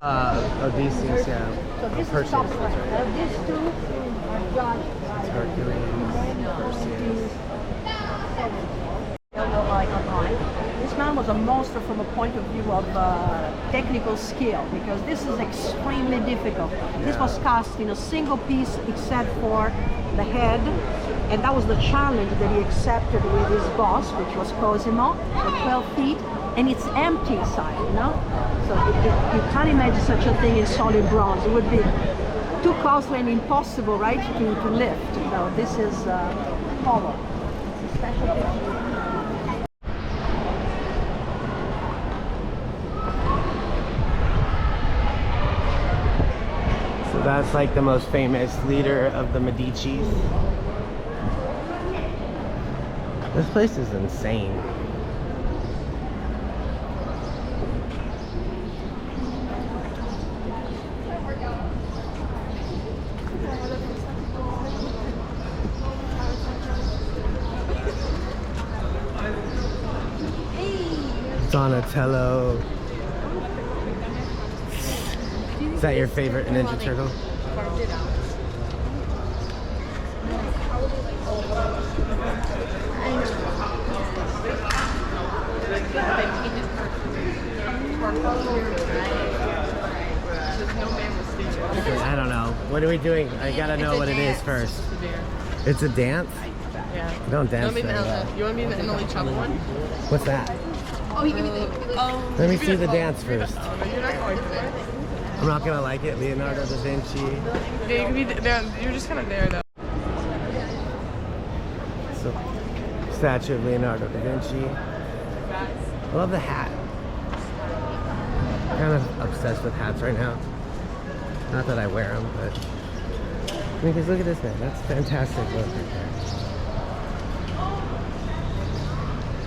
Odysseus, yeah. So this is Perseus, top that's right. right. These two are judged by Hercules, Perseus. This man was a monster from a point of view of technical skill, because this is extremely difficult. This was cast in a single piece except for the head, and that was the challenge that he accepted with his boss, which was Cosimo, at 12 feet, and it's empty inside, you know? So you can't imagine such a thing in solid bronze. It would be too costly and impossible, right, to lift. So this is Apollo. It's a special picture. That's like the most famous leader of the Medicis. This place is insane. Donatello. Is that your favorite Ninja Turtle? I don't know. What are we doing? I gotta know what it is first. It's a dance? Yeah. Don't dance. You want me the only trouble one? What's that? Oh, you give me the. Let me see the dance first. Oh, no, you're not going for it. I'm not gonna like it. Leonardo da Vinci. Yeah, you can be there. You're just kind of there though. So, statue of Leonardo da Vinci. I love the hat. I'm kind of obsessed with hats right now. Not that I wear them, but I mean, because look at this man. That's fantastic look right there.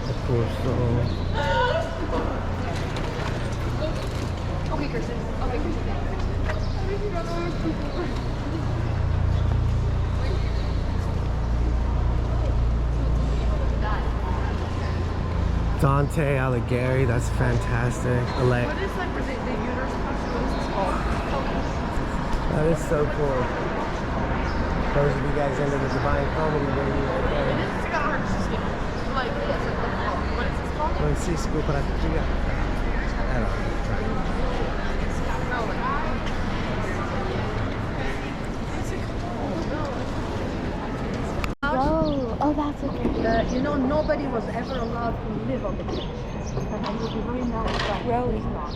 Of course, Okay, Kirsten. Okay, Kirsten. Dante Alighieri, that's fantastic. What is like the uterus posture? What is this called? That is so cool. Those of you guys into the Divine Comedy, baby, right there. It is kind of hard to see. Like, what is this called? Francisco Pratica. I don't know. Oh, that's okay. You know, nobody was ever allowed to live on the beach. And I would be very nervous that really not.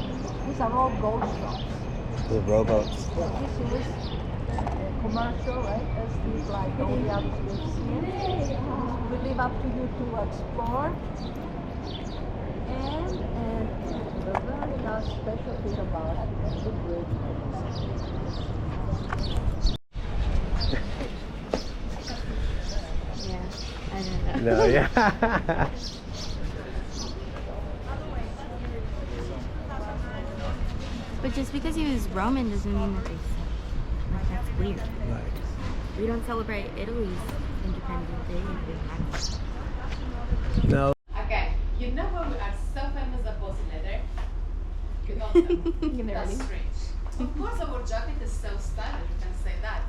These are all ghost shops. The rowboats. This is commercial, right? As these like all the others we've seen. We leave up to you to explore. And the very last special thing about it is the bridge. I don't know. No, yeah. But just because he was Roman doesn't mean that they like that's weird. Like, We don't celebrate Italy's Independence Day. no. Okay, you know why we are so famous about leather? You don't know. That's strange. Of course our jacket is so stylish, you can say that.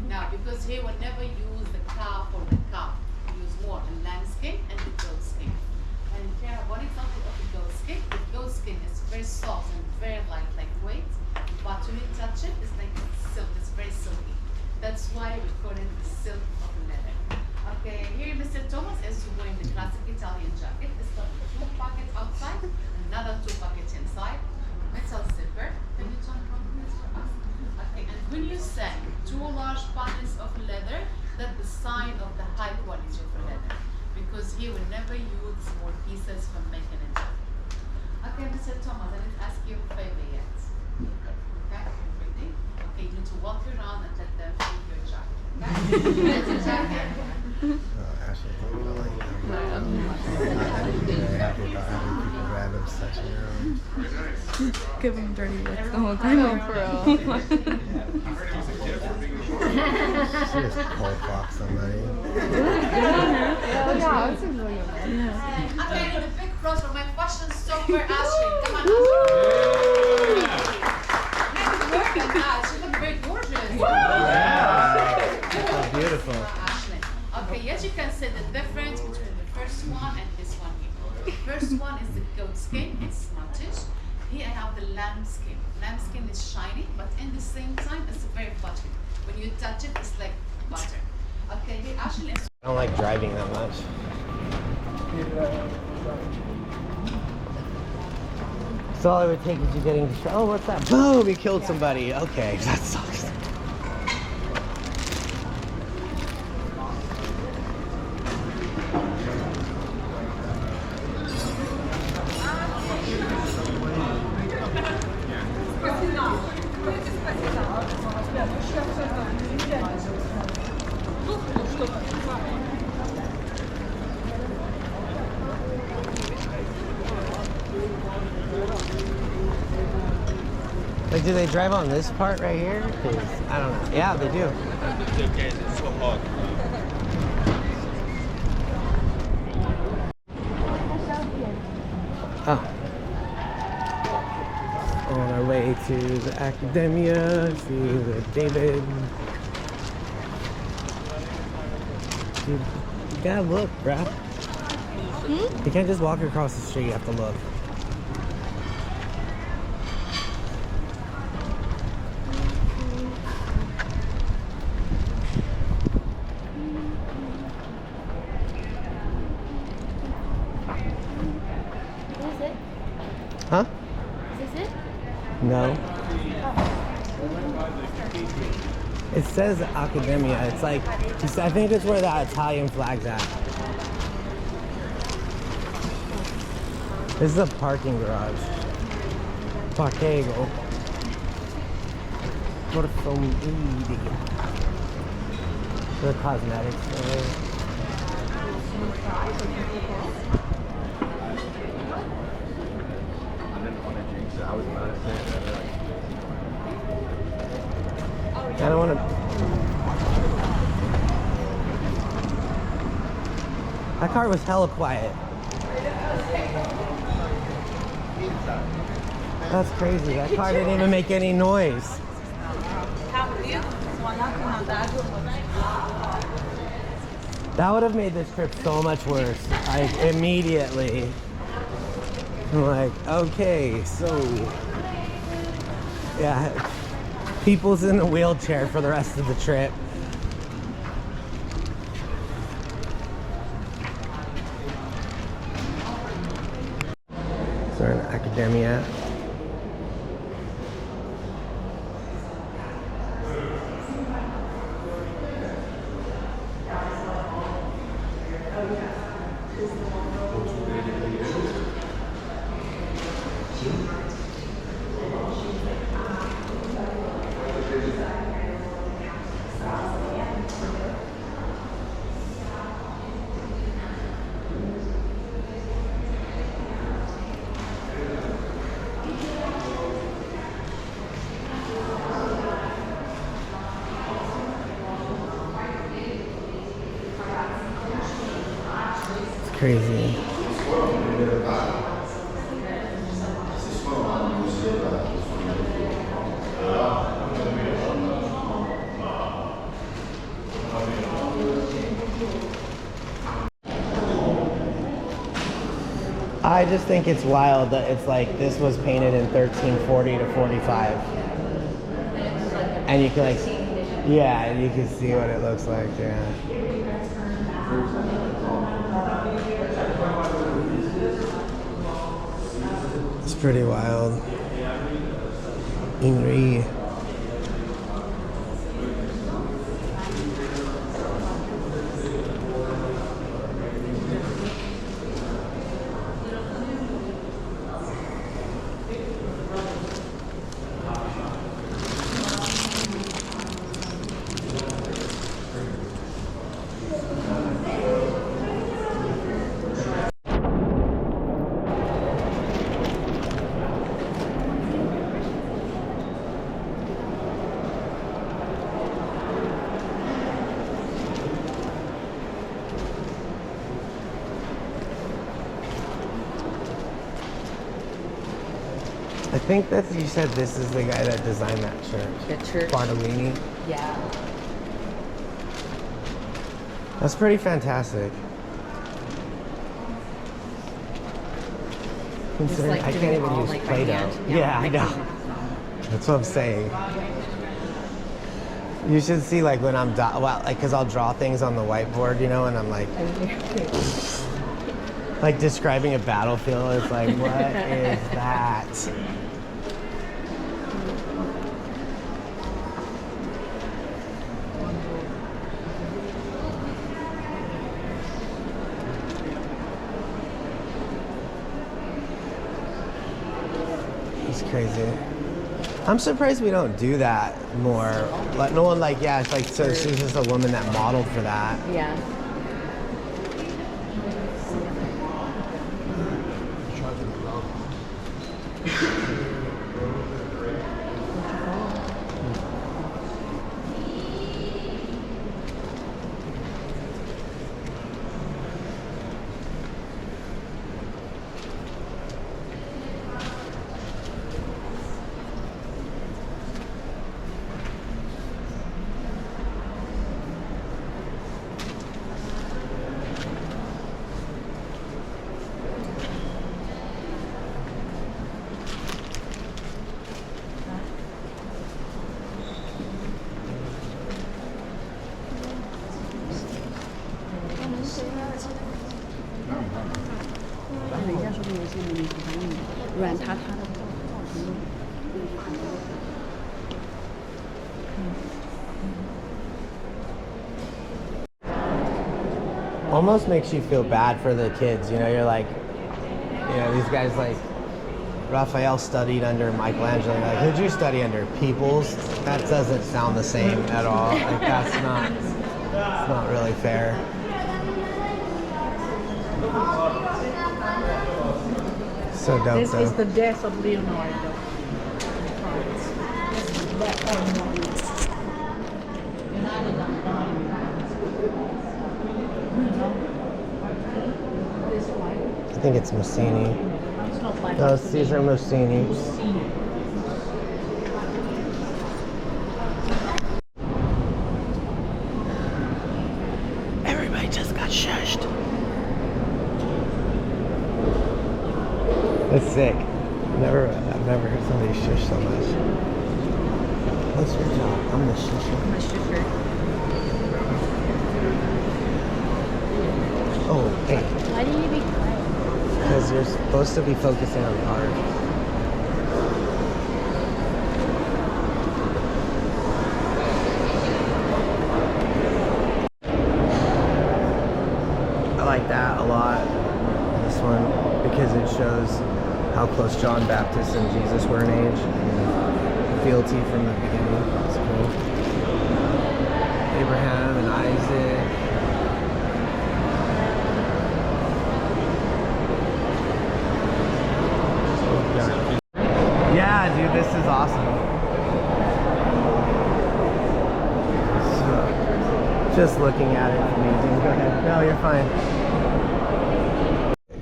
Now, because here we never use the calf or the cup. We use more the lamb skin and the goat skin. And here, one example of the goat skin. The goat skin is very soft and very lightweight. But when you touch it, it's like silk. It's very silky. That's why we call it the silk of leather. Okay, here Mr. Thomas is wearing the classic Italian jacket. It's got 2 pockets outside, another 2 pockets inside. Metal zipper. Can you turn this for us? Okay, and when you say 2 large pockets of leather, that's the sign of the high quality of leather. Because here we never use small pieces for making a jacket. Okay, Mr. Thomas, I didn't ask you a favor yet. Okay, ready? Okay, you need to walk around and let them feel your jacket. Okay? That's your jacket. Oh, Ashley, I don't like that. I'm very happy about having people grab obsession around. Give him dirty looks the whole time. No, for real. She just cold clock somebody. Yeah, it's a really good. Okay, I need a big applause for my fashion stopper, Ashley. Come on, Ashley. beautiful. Ashland. Okay, yes, you can see the difference between the first one and this one here. The first one is the goat skin, it's smudgish. Here I have the lamb skin. Lamb skin is shiny, but in the same time, it's very buttery. When you touch it, it's like butter. Okay, here Ashland is I don't like driving that much. So all it would take is you getting distracted. Oh, what's that? Boom! You killed somebody. Okay, that sucks. Like, do they drive on this part right here? 'Cause I don't know. Yeah, they do. Oh. On our way to the Academia, to the David. Dude, you gotta look, bruh. You can't just walk across the street, you have to look. Is it? Huh? Is this it? No. It says Academia. It's like, I think it's where the Italian flag's at. This is a parking garage. Parquego. Porfomidi. The cosmetics store. I don't want to. That car was hella quiet. That's crazy. That car didn't even make any noise. That would have made this trip so much worse. Like, immediately. I'm like, okay, so. Yeah. People's in a wheelchair for the rest of the trip. So we're in Academia. Crazy. I just think it's wild that it's like this was painted in 1340 to 45. And you can like, yeah, you can see what it looks like, yeah. It's pretty wild. Inri. I think that you said this is the guy that designed that church. The church? Bartolini. Yeah. That's pretty fantastic. Considering like I doing can't even all, use like, by Play-Doh. hand. Yeah, Yeah, I I know. That's what I'm saying. You should see like when I'm because I'll draw things on the whiteboard, you know, and I'm like describing a battlefield. It's like, what is that? It's crazy. I'm surprised we don't do that more. Like no one like it's like so she's just a woman that modeled for that. Yeah. Almost makes you feel bad for the kids, you know, you're like, you know, these guys like Raphael studied under Michelangelo. Like, who'd you study under? Peoples? That doesn't sound the same at all. Like it's not really fair. So dope This though. is the death of Leonardo. I think it's Mussini. No, these are Mussini. Everybody just got shushed. That's sick. I've never heard somebody shush so much. What's your job? I'm the shusher. Oh, hey. Why do you be quiet? Because you're supposed to be focusing on the art. I like that a lot, this one, because it shows how close John Baptist and Jesus were in age. And the fealty from the beginning. It's cool. Abraham and Isaac. Yeah, dude, this is awesome. So, just looking at it, it's amazing. Go ahead. No, you're fine.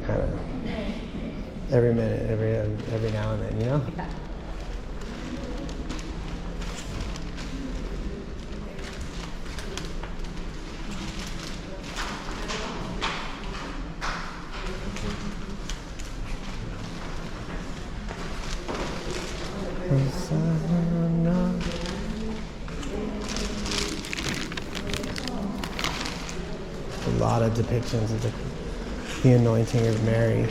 Kind of every minute, every now and then, you know? Yeah. A lot of depictions of the anointing of Mary.